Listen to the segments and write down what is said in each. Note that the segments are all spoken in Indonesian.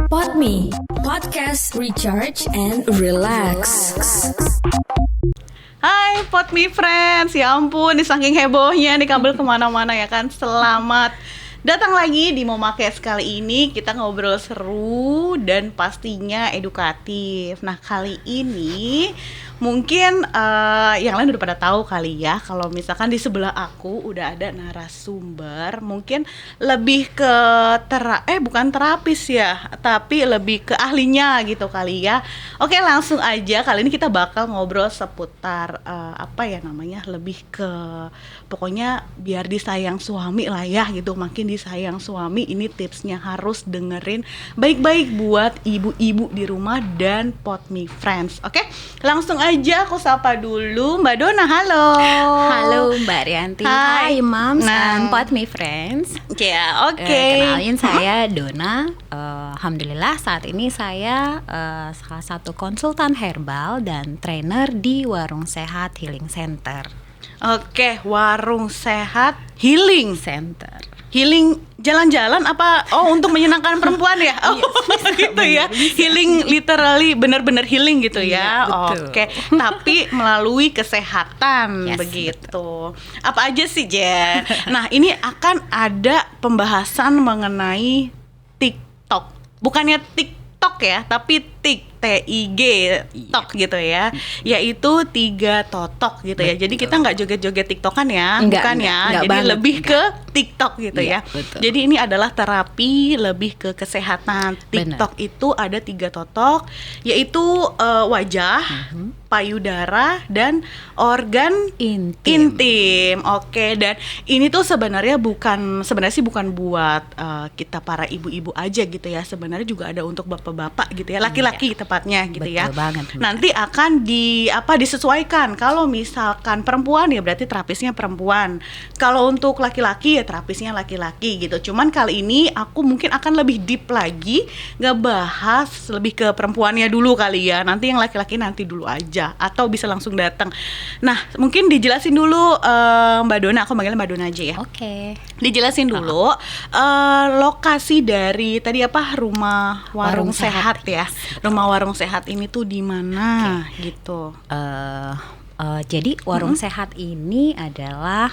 Podme, podcast recharge and relax. Hai Podme friends, ya ampun, nih saking hebohnya nih kabel kemana-mana ya kan. Selamat datang lagi di Momakes. Kali ini kita ngobrol seru dan pastinya edukatif. Nah kali ini mungkin yang lain udah pada tahu kali ya, kalau misalkan di sebelah aku udah ada narasumber, mungkin lebih ke bukan terapis ya, tapi lebih ke ahlinya gitu kali ya. Oke, langsung aja, kali ini kita bakal ngobrol seputar lebih ke pokoknya biar disayang suami lah ya gitu. Makin disayang suami, ini tipsnya harus dengerin baik-baik buat ibu-ibu di rumah dan Podme friends. Oke, langsung aja aku sapa dulu Mbak Dona. Halo. Halo Mbak Rianti. Hai Moms and Podme friends. Ya, oke. Kenalin saya Dona. Alhamdulillah saat ini saya salah satu konsultan herbal dan trainer di Warung Sehat Healing Center. Oke, Warung Sehat Healing Center. Healing jalan-jalan apa? Oh, untuk menyenangkan perempuan ya? Oh, gitu ya. Healing literally benar-benar healing gitu ya. Oke. Tapi melalui kesehatan begitu. Betul. Apa aja sih, Jen? Nah, ini akan ada pembahasan mengenai TikTok. Bukannya TikTok ya, tapi TIG tok gitu ya, yaitu 3 totok gitu ya. Jadi kita nggak joget-joget TikTokan ya, bukan ya. Jadi banget, lebih ke TikTok gitu ya. Betul. Jadi ini adalah terapi lebih ke kesehatan. TikTok itu ada 3 totok, yaitu wajah, payudara, dan organ intim. Oke, dan ini tuh sebenarnya bukan buat kita para ibu-ibu aja gitu ya. Sebenarnya juga ada untuk bapak-bapak gitu ya, laki-laki tepatnya gitu. Betul ya. Banget. Nanti akan disesuaikan. Kalau misalkan perempuan ya berarti terapisnya perempuan. Kalau untuk laki-laki ya terapisnya laki-laki gitu. Cuman kali ini aku mungkin akan lebih deep lagi, ngebahas lebih ke perempuannya dulu kali ya. Nanti yang laki-laki nanti dulu aja, atau bisa langsung datang. Nah, mungkin dijelasin dulu Mbak Dona, aku manggilnya Mbak Dona aja ya. Oke. Dijelasin dulu lokasi dari tadi rumah Warung Sehat ya. Rumah Warung Sehat ini tuh di mana gitu. Jadi Warung Sehat ini adalah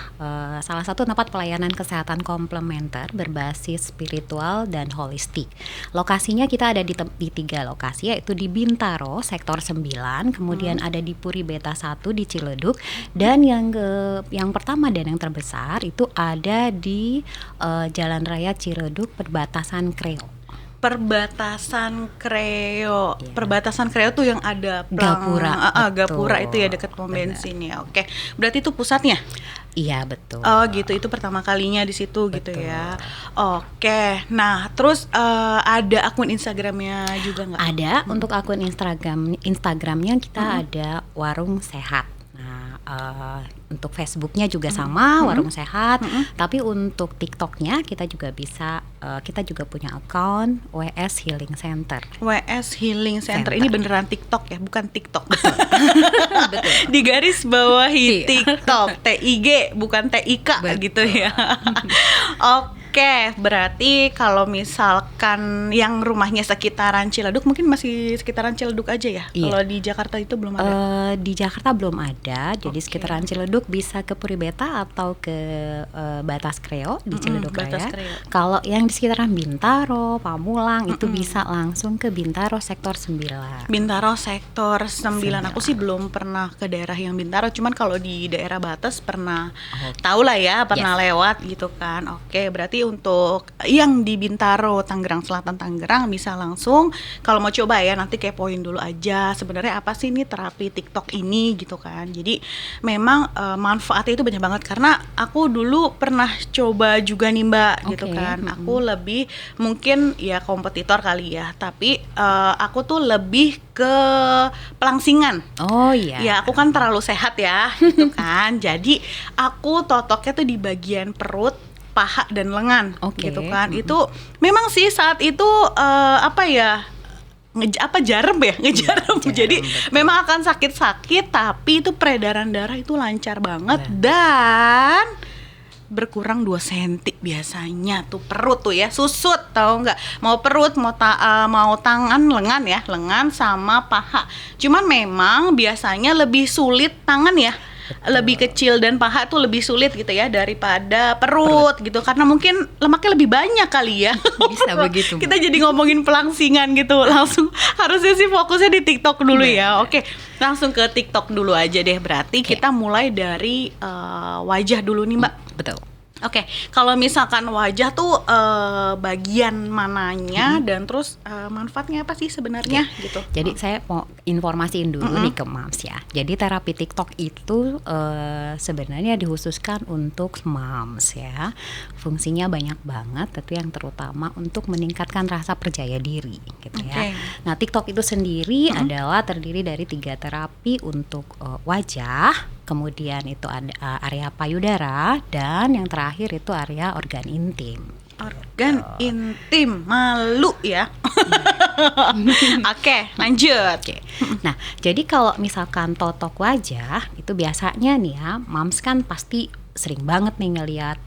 salah satu tempat pelayanan kesehatan komplementer berbasis spiritual dan holistik. Lokasinya kita ada di 3 lokasi, yaitu di Bintaro sektor 9, kemudian ada di Puri Beta 1 di Ciledug, dan yang pertama dan yang terbesar itu ada di Jalan Raya Ciledug perbatasan Kreo. Perbatasan Kreo. Yeah. Perbatasan Kreo tuh yang ada Gapura. Gapura itu ya, dekat pom bensin ya. Oke. Berarti itu pusatnya? Iya, betul. Oh, gitu. Itu pertama kalinya di situ gitu ya. Oke. Nah, terus ada akun Instagramnya juga nggak? Ada. Untuk akun Instagramnya kita ada Warung Sehat. Nah, untuk Facebooknya juga sama, Warung Sehat. Tapi untuk TikToknya kita juga bisa, kita juga punya account WS Healing Center. WS Healing Center. Ini beneran TikTok ya, bukan TikTok. Betul. Di garis bawahi TikTok, TIG bukan TIK. Betul. Gitu ya. Oke, berarti kalau misalkan yang rumahnya sekitaran Ciledug, mungkin masih sekitaran Ciledug aja ya? Iya. Kalau di Jakarta itu belum ada? Di Jakarta belum ada, jadi sekitaran Ciledug bisa ke Puri Beta atau ke Batas Kreo di Ciledug Raya. Kalau yang di sekitaran Bintaro, Pamulang itu bisa langsung ke Bintaro sektor 9. Bintaro sektor 9. Aku sih belum pernah ke daerah yang Bintaro, cuman kalau di daerah Batas pernah tahu lah ya, pernah lewat gitu kan. Oke, berarti untuk yang di Bintaro, Tangerang Selatan, Tangerang bisa langsung, kalau mau coba ya nanti kepoin dulu aja sebenarnya apa sih ini terapi TikTok ini gitu kan. Jadi memang manfaatnya itu banyak banget, karena aku dulu pernah coba juga nih Mbak gitu kan. Aku lebih mungkin ya kompetitor kali ya, tapi aku tuh lebih ke pelangsingan. Oh iya. Ya aku kan terlalu sehat ya gitu kan. Jadi aku totoknya tuh di bagian perut, paha dan lengan gitu kan. Itu memang sih saat itu jarum ya, ngejarum. Jadi memang akan sakit-sakit, tapi itu peredaran darah itu lancar banget dan berkurang 2 senti biasanya tuh perut tuh ya, susut tahu nggak, mau perut mau tangan, lengan sama paha. Cuman memang biasanya lebih sulit tangan ya. Lebih kecil dan paha tuh lebih sulit gitu ya daripada perut gitu, karena mungkin lemaknya lebih banyak kali ya. Bisa begitu, Kita jadi ngomongin pelangsingan gitu, langsung harusnya sih fokusnya di TikTok dulu ya. Oke, langsung ke TikTok dulu aja deh. Berarti kita mulai dari wajah dulu nih Mbak. Betul. Oke, kalau misalkan wajah tuh bagian mananya dan terus manfaatnya apa sih sebenarnya gitu? Jadi saya mau informasiin dulu nih ke moms ya. Jadi terapi TikTok itu sebenarnya dikhususkan untuk moms ya. Fungsinya banyak banget, tapi yang terutama untuk meningkatkan rasa percaya diri gitu ya. Nah, TikTok itu sendiri adalah terdiri dari 3 terapi untuk wajah, kemudian itu ada area payudara, dan yang terakhir itu area organ intim. Organ intim, malu ya. Oke, lanjut. Nah, jadi kalau misalkan totok wajah itu biasanya nih ya, moms kan pasti sering banget nih ngelihat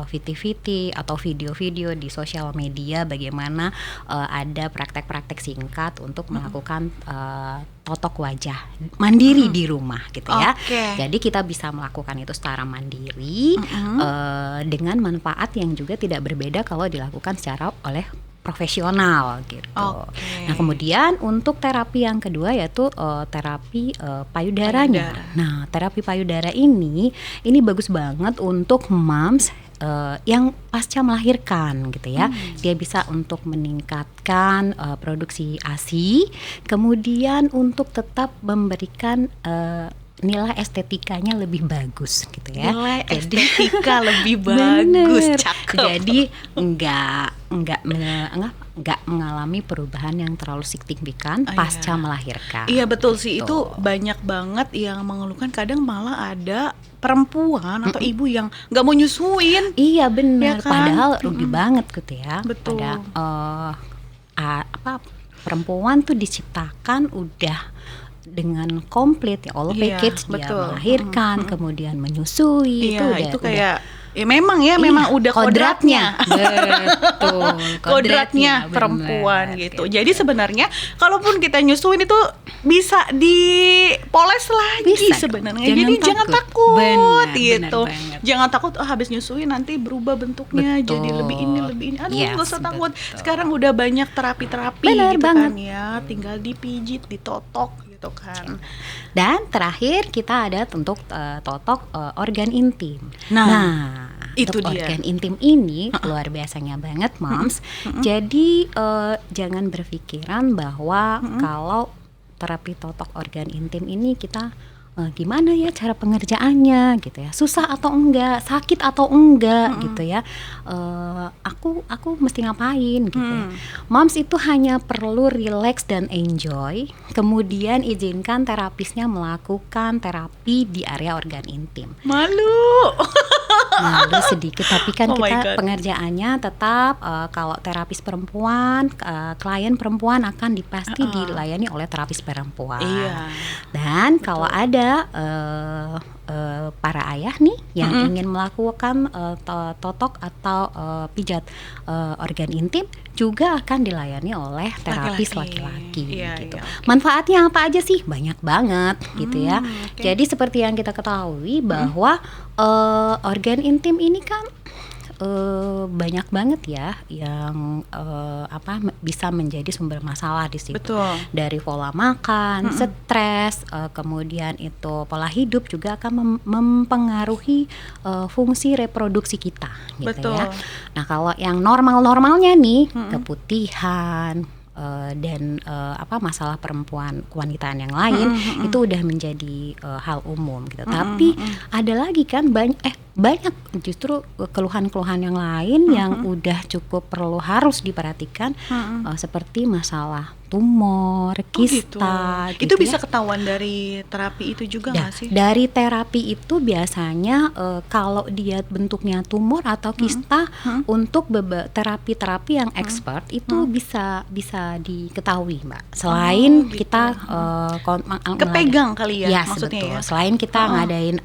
VT-VT atau video-video di sosial media bagaimana ada praktek-praktek singkat untuk melakukan totok wajah mandiri di rumah gitu ya. Jadi kita bisa melakukan itu secara mandiri dengan manfaat yang juga tidak berbeda kalau dilakukan secara oleh profesional gitu. Nah, kemudian untuk terapi yang kedua yaitu terapi payudaranya. Nah, terapi payudara ini bagus banget untuk moms yang pasca melahirkan gitu ya. Dia bisa untuk meningkatkan produksi ASI, kemudian untuk tetap memberikan nilai estetikanya lebih bagus gitu ya. Nilai estetika lebih bagus, cakep. Jadi enggak mengalami perubahan yang terlalu signifikan pasca melahirkan. Iya betul sih, itu banyak banget yang mengeluhkan, kadang malah ada perempuan atau ibu yang nggak mau nyusuin. Iya benar, ya kan? Padahal rugi banget gitu ya. Betul. Perempuan tuh diciptakan udah dengan komplit ya, all package, dia melahirkan, kemudian menyusui, itu kayak ya memang udah kodratnya. Betul. Kodratnya perempuan gitu. Jadi sebenarnya kalaupun kita nyusuin itu bisa dipoles lagi sebenarnya. Jadi jangan takut gitu. Jangan takut habis nyusuin nanti berubah bentuknya jadi lebih ini. Aduh, nggak usah takut. Sekarang udah banyak terapi-terapi gitu kan ya. Tinggal dipijit, ditotok gitu kan. Dan terakhir kita ada untuk totok organ intim. Nah, itu dia. Organ intim ini luar biasanya banget moms. Jadi jangan berpikiran bahwa kalau terapi totok organ intim ini kita gimana ya cara pengerjaannya gitu ya, susah atau enggak, sakit atau enggak gitu ya, aku mesti ngapain gitu ya. Moms itu hanya perlu relax dan enjoy, kemudian izinkan terapisnya melakukan terapi di area organ intim. Malu sedikit, tapi kan kita pengerjaannya tetap kalau terapis perempuan, klien perempuan akan pasti dilayani oleh terapis perempuan. Dan kalau ada para ayah nih yang ingin melakukan totok atau pijat organ intim juga akan dilayani oleh terapis laki-laki gitu. Manfaatnya apa aja sih? Banyak banget gitu ya. Jadi seperti yang kita ketahui bahwa organ intim ini kan banyak banget ya yang bisa menjadi sumber masalah di situ. Dari pola makan, stres, kemudian itu pola hidup juga akan mempengaruhi fungsi reproduksi kita gitu ya. Nah, kalau yang normal-normalnya nih keputihan dan masalah perempuan kewanitaan yang lain itu udah menjadi hal umum gitu. Tapi ada lagi kan banyak justru keluhan-keluhan yang lain yang udah cukup harus diperhatikan, seperti masalah tumor, kista gitu. Itu bisa ketahuan dari terapi itu juga nggak sih? Dari terapi itu biasanya kalau dia bentuknya tumor atau kista, untuk terapi-terapi yang expert itu bisa diketahui Mbak. Selain kita kepegang kali ya maksudnya betul. Ya. Selain kita ngadain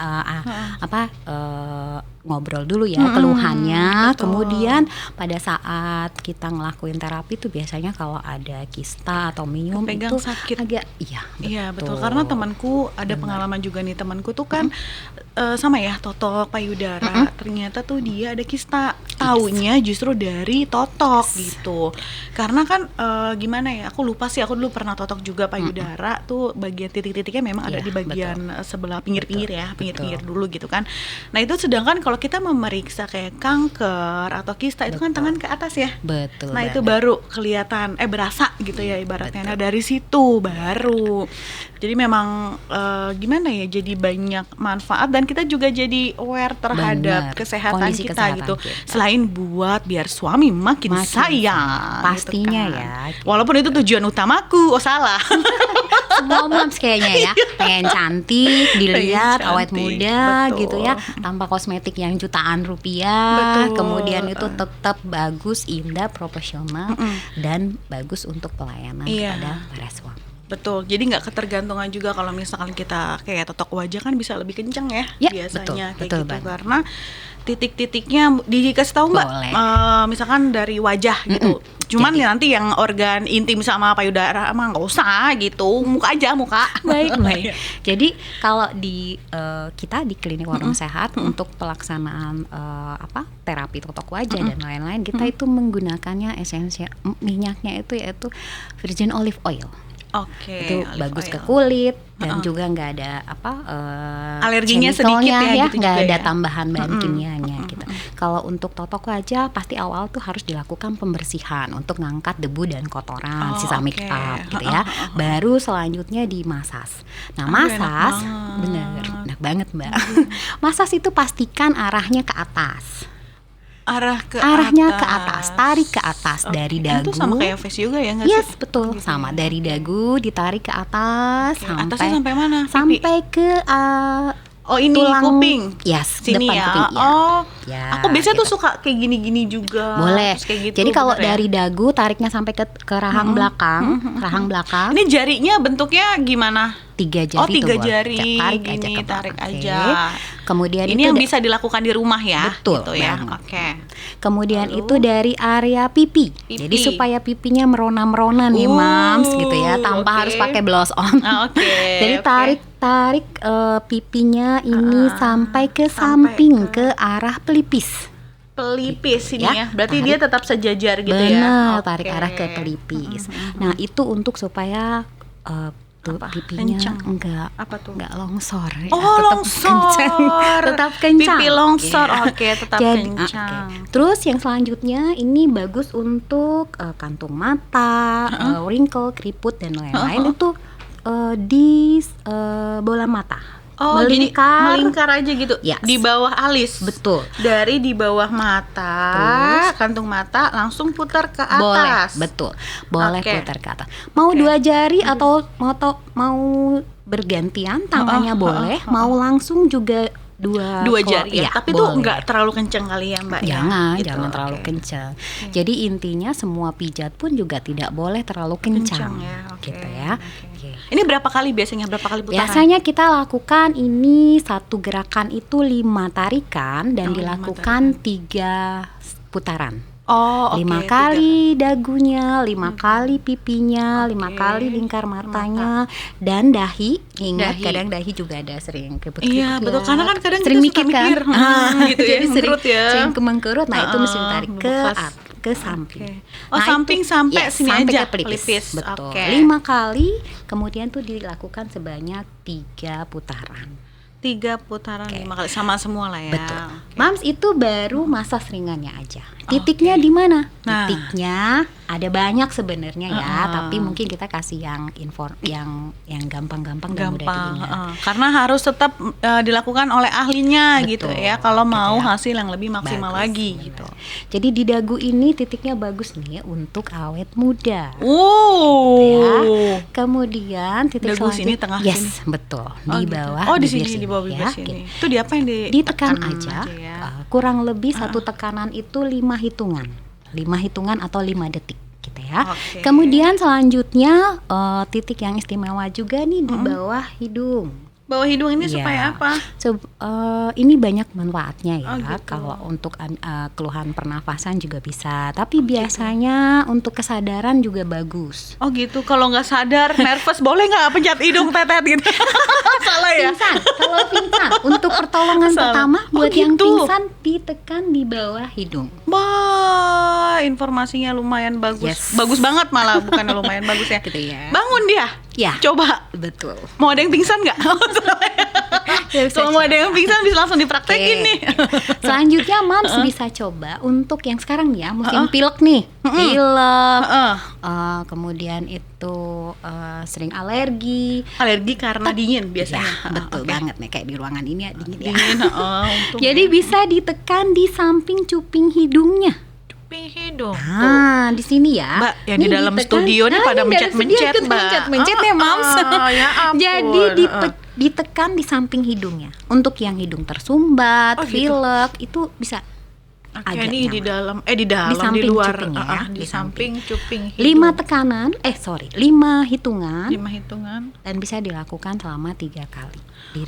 ngobrol dulu ya keluhannya. Kemudian pada saat kita ngelakuin terapi tuh biasanya kalau ada kista atau minum pegang itu sakit. agak Iya betul, karena temanku ada pengalaman juga nih, temanku tuh kan sama ya, totok payudara, ternyata tuh dia ada kista, taunya justru dari totok gitu. Karena kan gimana ya, aku lupa sih, aku dulu pernah totok juga payudara, tuh bagian titik-titiknya memang ada Iya, di bagian sebelah pinggir-pinggir ya, pinggir-pinggir dulu gitu kan. Nah itu sedangkan kalau kita memeriksa kayak kanker atau kista itu kan tangan ke atas ya. Betul. Nah itu banget. baru kelihatan berasa gitu ya ibaratnya. Nah dari situ baru. Jadi memang gimana ya, jadi banyak manfaat dan kita juga jadi aware terhadap Benar, kesehatan kondisi kita kesehatan gitu. kita. Selain buat biar suami makin sayang. pastinya gitu kan. ya, gitu. Walaupun itu tujuan utamaku. Oh salah. Semua moms kayaknya ya pengen cantik, dilihat Pengen awet cantik, muda betul. gitu ya, tanpa kosmetik yang jutaan rupiah. Betul. Kemudian itu tetap bagus, indah, profesional dan bagus untuk pelayanan Iya. kepada para suami. Betul, jadi nggak ketergantungan juga kalau misalkan kita kayak totok wajah kan bisa lebih kenceng ya, Ya, biasanya kayak betul gitu banget. karena titik-titiknya dikasih tahu nggak, Boleh. misalkan dari wajah gitu, cuman Jadi- nanti yang organ intim sama payudara emang nggak usah gitu, muka aja muka. Baik. Jadi kalau di kita di klinik Warung Sehat untuk pelaksanaan terapi totok wajah dan lain-lain, kita itu menggunakannya esensial minyaknya itu yaitu virgin olive oil. Oke, Itu olive bagus oil. ke kulit dan juga nggak ada Alerginya chemicalnya sedikit ya, gitu nggak juga ada ya. tambahan bahan kimianya gitu. Kalau untuk totok wajah pasti awal tuh harus dilakukan pembersihan untuk ngangkat debu dan kotoran, Oh, sisa oke. make up gitu ya. Baru selanjutnya dimasas. Nah, Aduh, enak masas banget. bener enak banget Mbak. Masas itu pastikan arahnya ke atas. Arahnya ke atas, tarik ke atas dari dagu. Itu sama kayak face yoga ya nggak Yes, sih? betul. Gitu Sama ya. dari dagu ditarik ke atas Oke, atasnya sampai mana? Pipi? Sampai ke Oh ini tulang kuping. Yes, Sini depan ya. kuping ya. Oh, Ya, aku biasanya tuh gitu. suka kayak gini-gini juga. Boleh. Terus kayak gitu, Jadi kalau bener ya? dari dagu tariknya sampai ke rahang belakang, Ini jarinya bentuknya gimana? 3 jari. Oh, 3 tuh boleh. jari. Tarik aja Gini, ke tarik belakang. aja. Oke. Kemudian Ini itu yang bisa dilakukan di rumah ya. Betul gitu ya. banget. Oke. Kemudian Lalu? itu dari area pipi. Jadi supaya pipinya merona-merona nih, Mams, gitu ya, tanpa oke. harus pakai blush on. Ah, oke, Jadi oke. tarik pipinya ini sampai ke samping ke arah pelipis. Pelipis ini Ya, ya. Berarti tarik. dia tetap sejajar gitu ya. Benar, Oke. tarik arah ke pelipis. Nah, itu untuk supaya tuh Apa? pipinya Kencang? enggak Apa tuh? enggak longsor ya, Oh, tetap longsor. kencang. Tetap kencang. Pipi longsor. Iya. Oke, tetap Jadi, kencang. oke. Terus yang selanjutnya ini bagus untuk kantung mata, wrinkle, keriput dan lain-lain itu di bola mata. Oh, melingkar aja gitu. Yes. Di bawah alis. Betul. Dari di bawah mata, kantung mata langsung putar ke atas. Boleh, betul. Boleh Oke. putar ke atas. Mau 2 jari atau mau bergantian tangannya boleh, mau langsung juga dua Jari ya. iya, Tapi tuh boleh. nggak terlalu kenceng kali ya, Mbak. Jangan, ya? Gitu, jangan terlalu oke. kencang. Jadi intinya semua pijat pun juga tidak boleh terlalu kencang, ya. Oke. gitu ya. Oke. Oke. Ini berapa kali biasanya? Berapa kali putaran? Biasanya kita lakukan ini satu gerakan itu 5 tarikan dan Oh, 5 dilakukan 3 putaran. Oh, oke. 5 kali dagunya, 5 kali pipinya, 5 Oke. kali lingkar matanya, dan dahi. Ingat Dahi. kadang dahi juga ada sering keriput-keriput. Iya, betul. Karena kan kadang sering kita mikir suka kan, mikir, gitu ya, jadi sering mengkerut ya. sering kemengkerut. Nah itu mesti tarik ke membekas. ke samping. Oh, Nah, samping itu- sampai yes, sini sampai aja, ke pelipis. pelipis. Betul. Oke. 5 kali, kemudian tuh dilakukan sebanyak 3 putaran. 3 putaran 5 kali sama semua lah ya. Betul. Oke. Mams itu baru masas ringannya aja. Titiknya di mana? Nah. Titiknya ada banyak sebenarnya ya, tapi mungkin kita kasih yang yang gampang-gampang dan mudah Gampang, diingat. karena harus tetap dilakukan oleh ahlinya gitu Betul, ya, kalau gitu mau ya. hasil yang lebih maksimal Bagus, lagi benar. gitu. Jadi di dagu ini titiknya bagus nih untuk awet muda. Oh, Kemudian titik Dagu sini, selanjutnya, tengah yes, sini. betul. Oh, Di gitu. bawah Oh, di bibir sini, di bawah bibir ya, sini. gitu. Itu di apa yang Ditekan aja, ya. kurang lebih satu tekanan itu 5 hitungan 5 hitungan atau 5 detik gitu ya. Oke. Kemudian selanjutnya titik yang istimewa juga nih di bawah hidung. Bawah hidung ini Iya. supaya apa? Ini banyak manfaatnya ya. Oh, gitu. Kalau untuk keluhan pernafasan juga bisa. Tapi biasanya untuk kesadaran juga bagus. Oh gitu, kalau nggak sadar, nervous, boleh nggak pencet hidung tetet gitu? Salah ya? Pingsan, kalau pingsan untuk pertolongan Salah. pertama Oh, buat yang gitu. pingsan ditekan di bawah hidung. Wah, informasinya lumayan bagus. Yes. Bagus banget malah, bukannya lumayan bagus ya. Gitu ya. Bangun dia. Ya. Coba. Betul. Mau ada yang pingsan nggak? Ya, bisa Kalau mau ada coba. yang pingsan bisa langsung dipraktekin Oke. nih. Selanjutnya Moms bisa coba untuk yang sekarang nih ya musim pilek nih, pilek, kemudian itu sering alergi. Alergi karena dingin biasanya. Ya, betul banget nih kayak di ruangan ini ya dingin ya. Dingin, untung Jadi bisa ditekan di samping cuping hidungnya. cuping hidung. Nah, di sini ya. Mbak, yang di Nih dalam ditekan. studio nih pada ini dalam studio mencet-mencet, ikut Mbak. Mencet-mencet nih, Moms. Ya ampun. Jadi ditekan di samping hidungnya. Untuk yang hidung tersumbat, Oh, gitu. pilek itu bisa Oke, agak ini di nyaman. dalam, di dalam, di samping luar, cuping ya, di di samping cuping hidung. 5 tekanan, 5 hitungan 5 hitungan. dan bisa dilakukan selama 3 kali.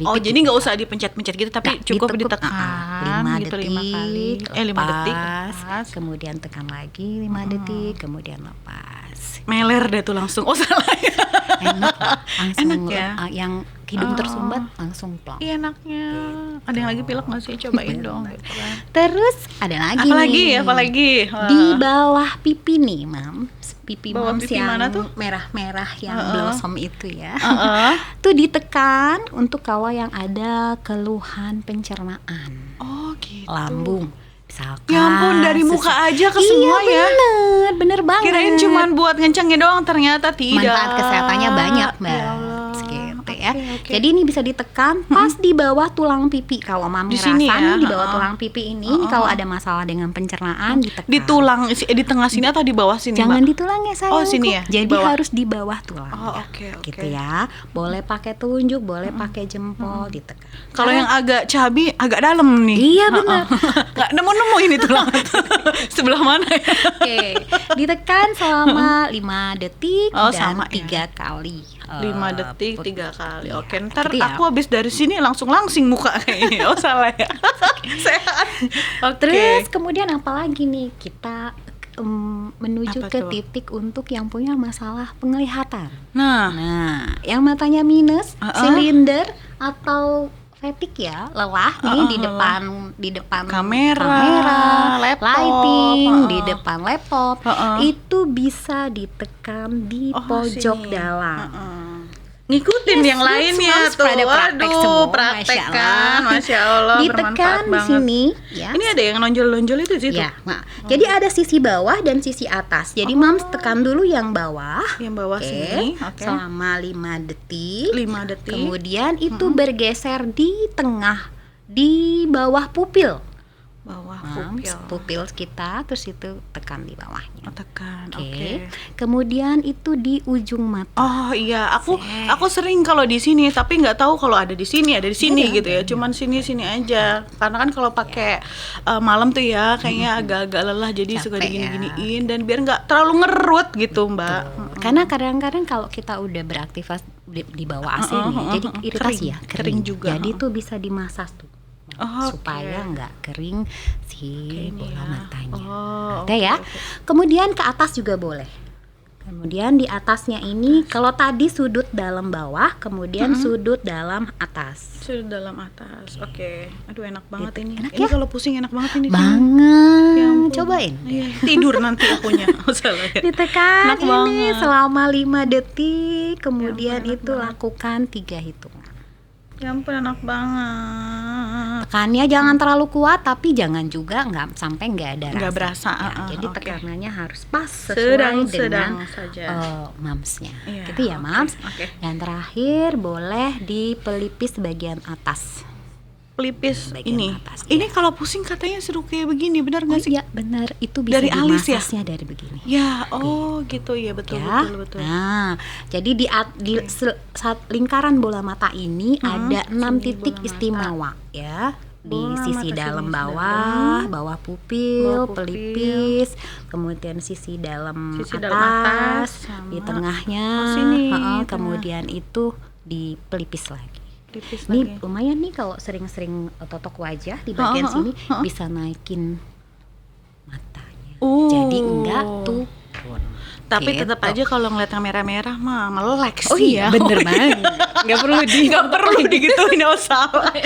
Oh, jadi nggak usah dipencet-pencet gitu, tapi Nah, cukup ditekuk, ditekan 5 gitu, detik, 5 kali. 5 detik. lepas, kemudian tekan lagi 5 detik, kemudian lepas. Meler deh tuh langsung. Oh, salah ya. Enak lah, langsung Enak ya? yang hidung tersumbat langsung plong. Iya, enaknya. Ada yang lagi pilek nggak sih? Cobain dong. Gitu kan. Terus ada lagi Apalagi? nih. Apalagi? Wah. Di bawah pipi nih, Mams. Pipi Bawah Mams pipi yang mana tuh? merah-merah yang blossom itu ya. Heeh. Tuh ditekan untuk kalau yang ada keluhan pencernaan, Oh, gitu. lambung. Misalkan Ya ampun, dari muka aja ke semua iya, ya. bener banget. Kirain cuman buat ngencengin doang, ternyata tidak. manfaat kesehatannya banyak, Mbak. Ya Allah. Gitu ya. Oke. Jadi ini bisa ditekan pas di bawah tulang pipi. Kalau Mami Di sini ngerasa ya? nih di bawah tulang pipi ini kalau ada masalah dengan pencernaan ditekan. Di tulang, di tengah sini atau di bawah sini, Jangan Mbak? di tulang ya sayangku. Oh, sini ya? Di Jadi bawah. harus di bawah tulang. Oh, oke. Gitu ya. Boleh pakai telunjuk, boleh pakai jempol ditekan. Kalau yang agak cabi, agak dalam nih. Iya, benar. Nggak nemu-nemu ini tulang. Sebelah mana ya? Oke, ditekan selama 5 detik Oh, dan sama ya. 3 kali. 5 detik 3 kali. Iya, Oke, ntar gitu ya. aku habis dari sini langsing muka kayaknya. Oh, salah ya. Sehat. Oke. Terus kemudian apa lagi nih? Kita menuju Apa ke tuh? titik untuk yang punya masalah penglihatan. Nah, Nah, yang matanya minus, silinder atau fatigue ya, lelah nih di depan Kamera, laptop, lighting, di depan laptop, itu itu bisa ditekan di pojok sini. dalam. ngikutin Yes, yang lainnya Moms tuh. pada praktek Waduh, semua, praktek Masya kan. Allah. Masya Allah, Ditekan bermanfaat di banget. sini, ya. Ini ada yang nonjol-nonjol itu di situ. Ya, nah, jadi ada sisi bawah dan sisi atas. Jadi Mams tekan dulu yang bawah. Yang bawah Oke, sini. Oke. selama 5 detik. 5 detik. Kemudian itu bergeser di tengah, di bawah pupil. Bawah Mams, pupil. pupil kita, terus itu tekan di bawahnya. Oh, tekan. Oke. Oke. Kemudian itu di ujung mata. Oh iya, aku sering kalau di sini, tapi nggak tahu kalau ada di sini, ada di sini gitu ya. Cuman sini aja. Karena kan kalau pakai malam tuh ya, kayaknya agak-agak lelah, jadi suka Capek digini-giniin dan biar nggak terlalu ngerut gitu, Mbak. Karena kadang-kadang kalau kita udah beraktivitas di bawah AC nih, jadi iritasi ya, kering juga. Jadi tuh bisa dimasas tuh. Oh, supaya nggak kering si bola matanya. Oh, Oke ya. Kemudian ke atas juga boleh. Kemudian di atasnya ini kalau tadi sudut dalam bawah, kemudian sudut dalam atas. Sudah dalam atas. Oke. Aduh, enak banget ini. Enak Ini ya? kalau pusing enak banget ini. Banget. Ya ampun. Cobain. Iya, tidur nanti akunya. Oh, salah ya. Ditekan Enak ini banget. selama 5 detik, kemudian enak itu lakukan 3 hitungan. Ya ampun, enak banget. Tekannya jangan terlalu kuat, tapi jangan juga sampai nggak ada rasa. Nggak berasa, Ya, jadi oke. tekanannya harus pas sesuai Sedang dengan saja. mamsnya. Iya, Gitu ya, Mams. oke. Dan terakhir boleh di pelipis bagian atas. Pelipis Bagian ini. atas, Ini kalau pusing katanya suruh kayak begini, benar nggak sih? Iya, benar. Itu bisa Dari alis ya? dimasasnya dari begini. Ya, oh gitu ya, betul Ya. betul. Nah, jadi di saat lingkaran bola mata ini ada 6 titik istimewa ya. Di Bola sisi mata dalam sini bawah, bawah pupil, Bawah pupil. pelipis, kemudian sisi dalam Sisi atas, dalam atas, sama- di tengahnya, Oh, sini, heeh, tengah. kemudian itu di pelipis lagi. tipis Nih lagi. lumayan nih kalau sering-sering totok wajah di bagian sini bisa naikin matanya. Jadi enggak turun. Tapi Gitu. tetap aja kalau ngeliat yang merah-merah mah melek Oh sih iya, ya. bener banget. Nggak perlu Nggak perlu digituin, nggak usah. Oke.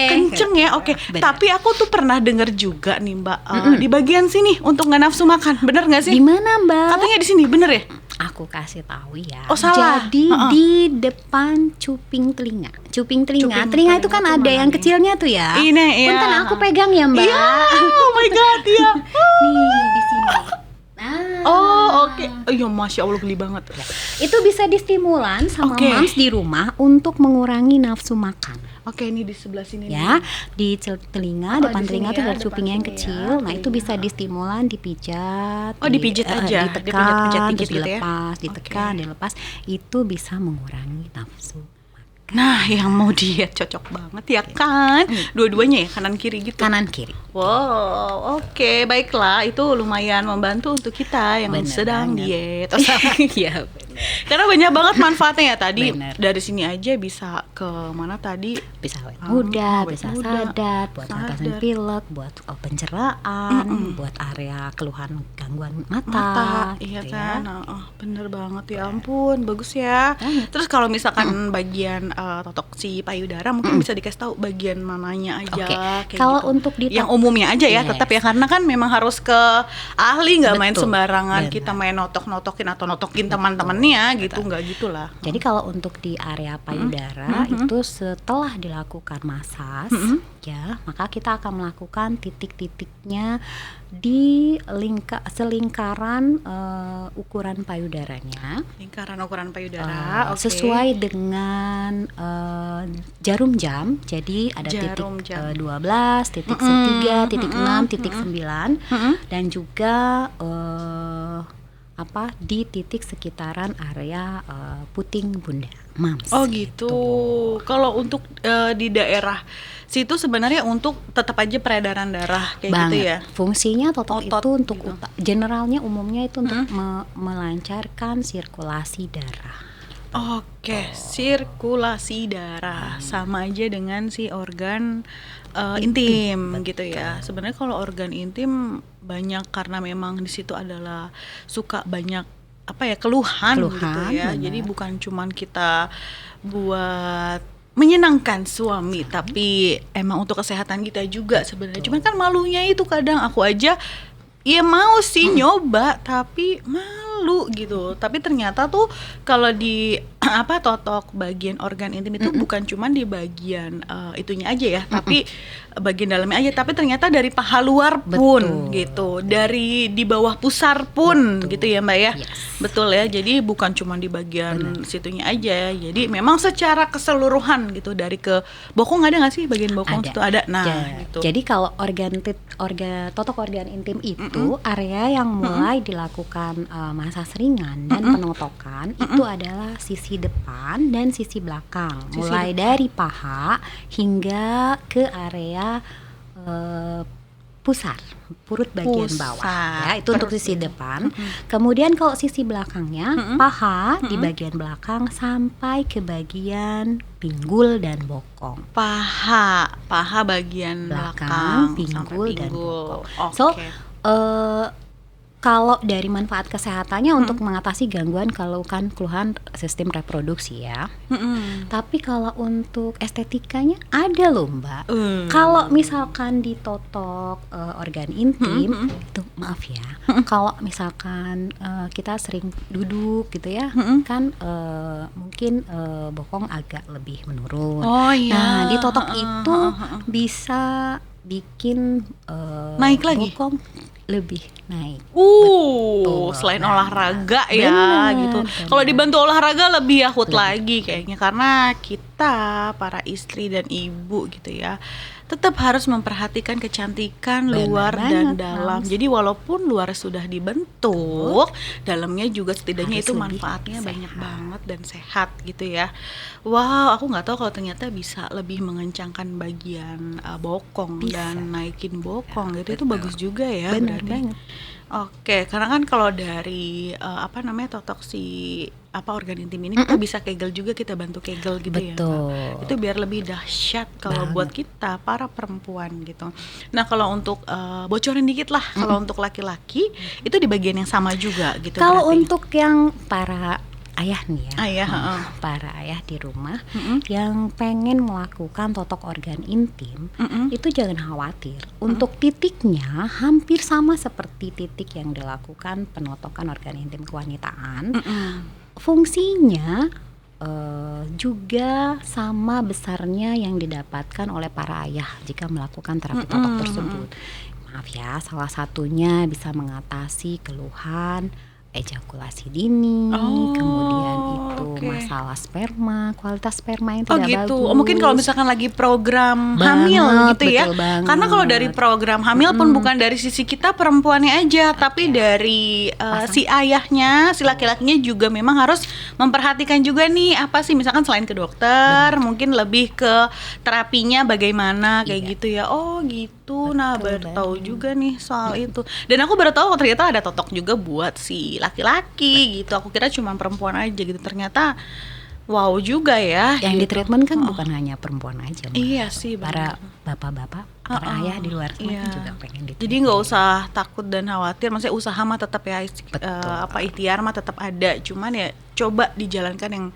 Kenceng ya, oke. Bener. Tapi aku tuh pernah denger juga nih Mbak, di bagian sini untuk nggak nafsu makan, bener nggak sih? Di mana, Mbak? Katanya di sini, bener ya? Aku kasih tahu ya. Oh, salah. Jadi di depan cuping telinga. Cuping telinga. Cuping Telinga itu kan telinga tuh ada mana yang nih? kecilnya tuh ya. Ini, iya. Punten aku pegang ya, Mbak. Iya, oh my god, iya. Nih di sini. Nah. Oh, oke. Oh, iya, Masya Allah geli banget. Itu bisa distimulan sama Oke. moms di rumah untuk mengurangi nafsu makan. Oke, ini di sebelah sini Ya, nih. di telinga, depan di telinga sini tuh ya, ada depan cuping yang sini ya, kecil. Nah, itu bisa distimulan, dipijat. Oh, dipijit aja, ditekan, dipijat-pijat dikit terus gitu ya? dilepas, ditekan, Oke. dilepas. Itu bisa mengurangi nafsu. Nah, yang mau diet cocok banget ya kan? Dua-duanya ya, kanan kiri gitu. Kanan kiri. Wow, oke, baiklah. Itu lumayan membantu untuk kita yang Bener sedang banget. diet. Oh, salah. Iya, benar. Karena banyak banget manfaatnya ya tadi. Bener. Dari sini aja bisa ke mana tadi? Bisa awet Oh, muda, awet bisa muda. sadat, buat ngatasin Sadar. pilek, buat pencernaan, buat area keluhan gangguan mata, Iya gitu kan? ya. Bener banget ya ampun, bagus ya. Banget. Terus kalau misalkan bagian totok si payudara mungkin bisa dikasih tahu bagian mananya aja. Oke, kayak kalau gitu. untuk di yang umumnya aja ya, Yes. tetap ya karena kan memang harus ke ahli, nggak main Betul, sembarangan benar. kita main notok-notokin atau notokin teman-temannya gitu, nggak gitulah. Jadi kalau untuk di area payudara itu setelah dilakukan masas ya, maka kita akan melakukan titik-titiknya di selingkaran ukuran payudaranya. Lingkaran ukuran payudara, oke. Sesuai dengan jarum jam. Jadi ada Jarum titik jam. 12, titik 3, titik 6, titik 9 dan juga di titik sekitaran area puting bunda mams. Oh gitu. Kalau untuk di daerah situ sebenarnya untuk tetap aja peredaran darah kayak Banget. gitu ya. Fungsinya totok Otot itu untuk gitu. generalnya umumnya itu untuk melancarkan sirkulasi darah. Oke, sirkulasi darah sama aja dengan si organ intim gitu ya. Sebenarnya kalau organ intim banyak karena memang di situ adalah suka banyak keluhan gitu ya. benar. Jadi bukan cuman kita buat menyenangkan suami, tapi emang untuk kesehatan kita juga sebenarnya. Cuman kan malunya itu kadang aku aja ya mau sih nyoba tapi malu gitu. Tapi ternyata tuh kalau di totok bagian organ intim itu bukan cuman di bagian itunya aja ya, tapi bagian dalamnya aja. Tapi ternyata dari paha luar pun Betul. gitu, dari di bawah pusar pun gitu ya Mbak ya. Yes. Betul ya. Jadi bukan cuma di bagian situnya aja. Jadi memang secara keseluruhan gitu, dari ke bokong ada nggak sih bagian bokong itu ada. Nah, gitu. Jadi kalau totok organ intim itu area yang mulai dilakukan masas ringan dan penotokan itu adalah sisi depan dan sisi belakang, mulai dari paha hingga ke area pusar, perut bagian bawah ya, itu untuk sisi depan. Kemudian kalau sisi belakangnya, paha di bagian belakang sampai ke bagian pinggul dan bokong. paha bagian belakang, pinggul sampai dan pinggul. bokong. So, kalau dari manfaat kesehatannya untuk mengatasi gangguan keluhan sistem reproduksi ya. Tapi kalau untuk estetikanya ada loh Mbak. Kalau misalkan ditotok organ intim itu maaf ya. Kalau misalkan kita sering duduk gitu ya, kan mungkin bokong agak lebih menurun. Oh iya. Nah, ditotok itu bisa bikin Naik lagi? bokong lebih naik. Selain Nah, olahraga ya benar, gitu. benar. Kalau dibantu olahraga lebih yahut lagi kayaknya, karena kita para istri dan ibu gitu ya, tetap harus memperhatikan kecantikan Benar luar banget, dan dalam. Mams. Jadi walaupun luar sudah dibentuk, dalamnya juga setidaknya Harus itu lebih manfaatnya banyak sehat. banget dan sehat gitu ya. Wow, aku nggak tahu kalau ternyata bisa lebih mengencangkan bagian bokong Bisa. dan naikin bokong gitu. Itu betul. bagus juga ya. Benar berarti. banget. Oke, karena kan kalau dari apa namanya totok si apa organ intim ini kita bisa kegel juga, kita bantu kegel gitu ya. Betul. Kak. Itu biar lebih dahsyat kalau Banget. buat kita para perempuan gitu. Nah, kalau untuk bocorin dikit lah, kalau untuk laki-laki itu di bagian yang sama juga gitu. Kalau berarti. untuk yang para ayah nih ya, Ayah, heeh. para ayah di rumah Mm-mm. yang pengen melakukan totok organ intim, Mm-mm. itu jangan khawatir. Untuk titiknya hampir sama seperti titik yang dilakukan penotokan organ intim kewanitaan. Mm-mm. Fungsinya juga sama besarnya yang didapatkan oleh para ayah jika melakukan terapi totok tersebut. Maaf ya, salah satunya bisa mengatasi keluhan ejakulasi dini, Oh, kemudian itu oke. masalah sperma, kualitas sperma yang Oh tidak gitu. bagus. Oh, mungkin kalau misalkan lagi program Banget, hamil gitu ya. betul banget. Karena kalau dari program hamil pun bukan dari sisi kita perempuannya aja, tapi dari si ayahnya, si laki-lakinya juga memang harus memperhatikan juga nih apa sih, misalkan selain ke dokter, mungkin lebih ke terapinya bagaimana kayak Iya. gitu ya. Oh gitu. Nah, baru Betul tahu banget. juga nih soal itu. Dan aku baru tahu ternyata ada totok juga buat si laki-laki gitu. Aku kira cuma perempuan aja gitu. Ternyata wow juga ya. Yang di gitu. treatment kan bukan hanya perempuan aja, Mbak. Iya sih, Para benar. bapak-bapak, para ayah di luar sana Iya. kan juga pengen di Jadi nggak usah takut dan khawatir. Maksudnya usaha mah tetap ya, apa ikhtiar mah tetap ada. Cuman ya coba dijalankan yang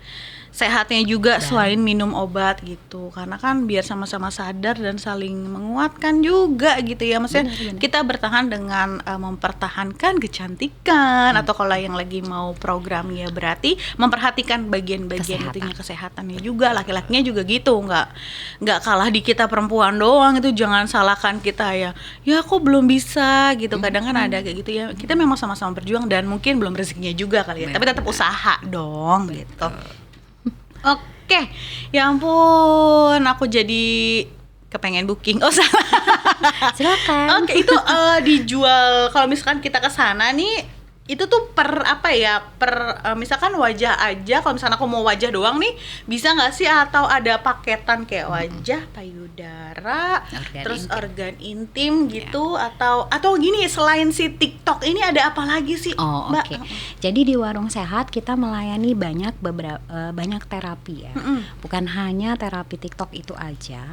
sehatnya juga selain minum obat gitu. Karena kan biar sama-sama sadar dan saling menguatkan juga gitu ya. Maksudnya Benar. kita bertahan dengan mempertahankan kecantikan, atau kalau yang lagi mau program ya berarti memperhatikan bagian-bagian Kesehatan. itunya, kesehatannya juga. Laki-lakinya juga gitu, nggak kalah di kita perempuan doang. Itu jangan salahkan kita ya aku belum bisa gitu. Kadang kan ada kayak gitu ya, kita memang sama-sama berjuang dan mungkin belum rezekinya juga kali ya, tapi tetap usaha dong gitu. Oke, ya ampun, aku jadi kepengen booking. Oh salah. Silakan. Oke, itu dijual kalau misalkan kita ke sana nih, itu tuh per apa ya, misalkan wajah aja. Kalau misalkan aku mau wajah doang nih, bisa nggak sih, atau ada paketan kayak wajah, payudara, Organ terus intim. organ intim gitu, atau gini, selain si TikTok ini ada apa lagi sih, Oh, Mbak? oke. Jadi di Warung Sehat kita melayani banyak terapi ya. Bukan hanya terapi TikTok itu aja,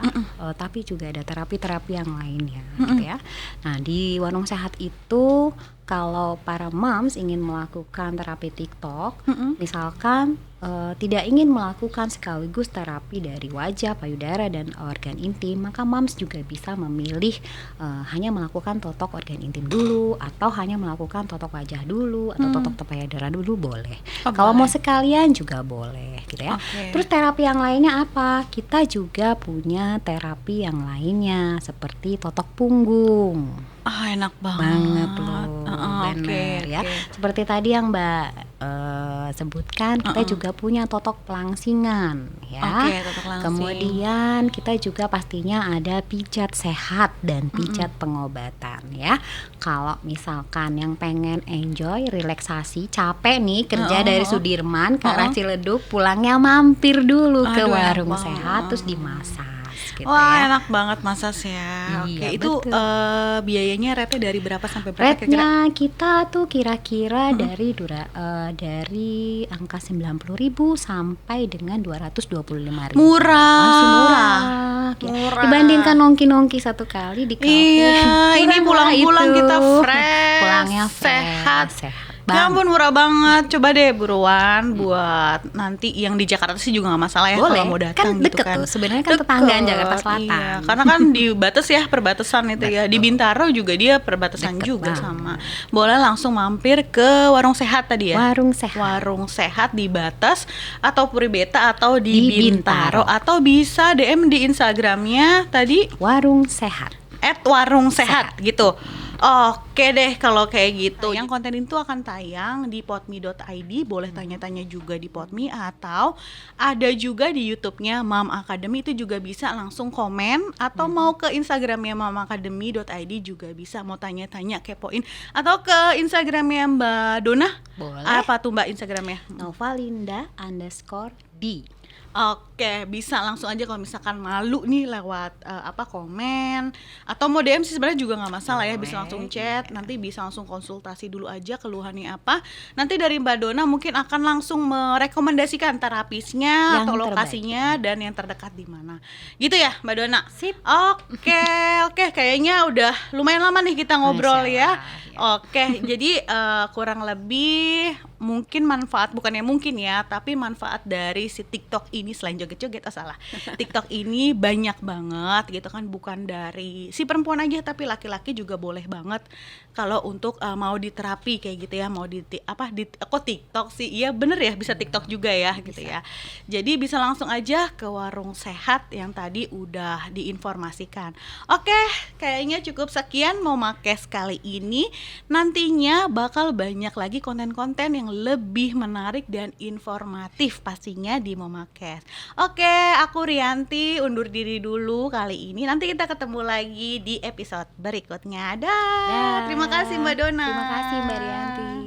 tapi juga ada terapi-terapi yang lainnya gitu ya. Nah, di Warung Sehat itu kalau para moms ingin melakukan terapi TikTok, misalkan tidak ingin melakukan sekaligus terapi dari wajah, payudara, dan organ intim, maka moms juga bisa memilih hanya melakukan totok organ intim dulu, atau hanya melakukan totok wajah dulu, atau totok payudara dulu boleh. Oh, Kalau boleh. mau sekalian juga boleh gitu ya. Oke. Terus terapi yang lainnya apa? Kita juga punya terapi yang lainnya seperti totok punggung. Ah, enak Banget loh, Oke, bener ya. oke. Seperti tadi yang Mbak sebutkan, kita juga punya totok pelangsingan ya. Oke, totok langsing. Kemudian kita juga pastinya ada pijat sehat dan pijat pengobatan ya. Kalau misalkan yang pengen enjoy, relaksasi, capek nih kerja dari Sudirman ke arah Ciledug, pulangnya mampir dulu ke Aduh, enak Warung banget. Sehat terus dimasak gitu Wah, ya. enak banget masas ya. Oke, Iya, itu betul. biayanya rate dari berapa sampai berapa kira-kira? Rate-nya kita tuh kira-kira dari angka 90.000 sampai dengan 225.000. Murah. Masih murah. Ya. Murah. Dibandingkan nongki-nongki satu kali di kafe. Iya, ini murah pulang-pulang itu. kita fresh, Pulangnya fresh, sehat. sehat Ya banget. ampun, murah banget. Coba deh buruan buat nanti yang di Jakarta sih juga nggak masalah ya Boleh. kalau mau datang Kan gitu deket kan. tuh, sebenarnya kan tetanggaan Deket, Jakarta Selatan. Iya, karena kan di batas ya, perbatasan itu ya. Di Bintaro juga dia perbatasan Deket juga banget. sama. Boleh langsung mampir ke Warung Sehat tadi ya. Warung Sehat. Warung Sehat di Batas atau Puri Beta atau di Di Bintaro. Bintaro. Atau bisa DM di Instagramnya tadi Warung Sehat. @warungsehat gitu. Oke deh kalau kayak gitu. Yang konten itu akan tayang di podme.id, boleh tanya-tanya juga di Podme, atau ada juga di YouTube-nya Mom Academy, itu juga bisa langsung komen, atau mau ke Instagramnya momacademy.id juga bisa, mau tanya-tanya, kepoin, atau ke Instagramnya Mbak Dona. Boleh. Apa tuh Mbak Instagramnya? Novalinda_D. Oke Oke, bisa langsung aja kalau misalkan malu nih lewat komen atau mau DM sih sebenarnya juga nggak masalah ya, bisa langsung chat, nanti bisa langsung konsultasi dulu aja keluhannya apa. Nanti dari Mbak Dona mungkin akan langsung merekomendasikan terapisnya Yang atau terbaik. lokasinya dan yang terdekat di mana. Gitu ya, Mbak Dona. Sip. Oke, kayaknya udah lumayan lama nih kita ngobrol ya. Masya Allah, ya. Oke, jadi kurang lebih mungkin bukannya mungkin ya, tapi manfaat dari si TikTok ini selain joget-joget, salah. TikTok ini banyak banget gitu kan, bukan dari si perempuan aja tapi laki-laki juga boleh banget kalau untuk mau diterapi kayak gitu ya, mau kok TikTok sih? Iya bener ya, bisa TikTok juga ya gitu ya. Jadi bisa langsung aja ke warung sehat yang tadi udah diinformasikan. Oke, kayaknya cukup sekian Momakes kali ini. Nantinya bakal banyak lagi konten-konten yang lebih menarik dan informatif pastinya di Momakes. Oke, aku Rianti undur diri dulu kali ini. Nanti kita ketemu lagi di episode berikutnya. Dah. Terima kasih Mbak Dona. Terima kasih Mbak Rianti.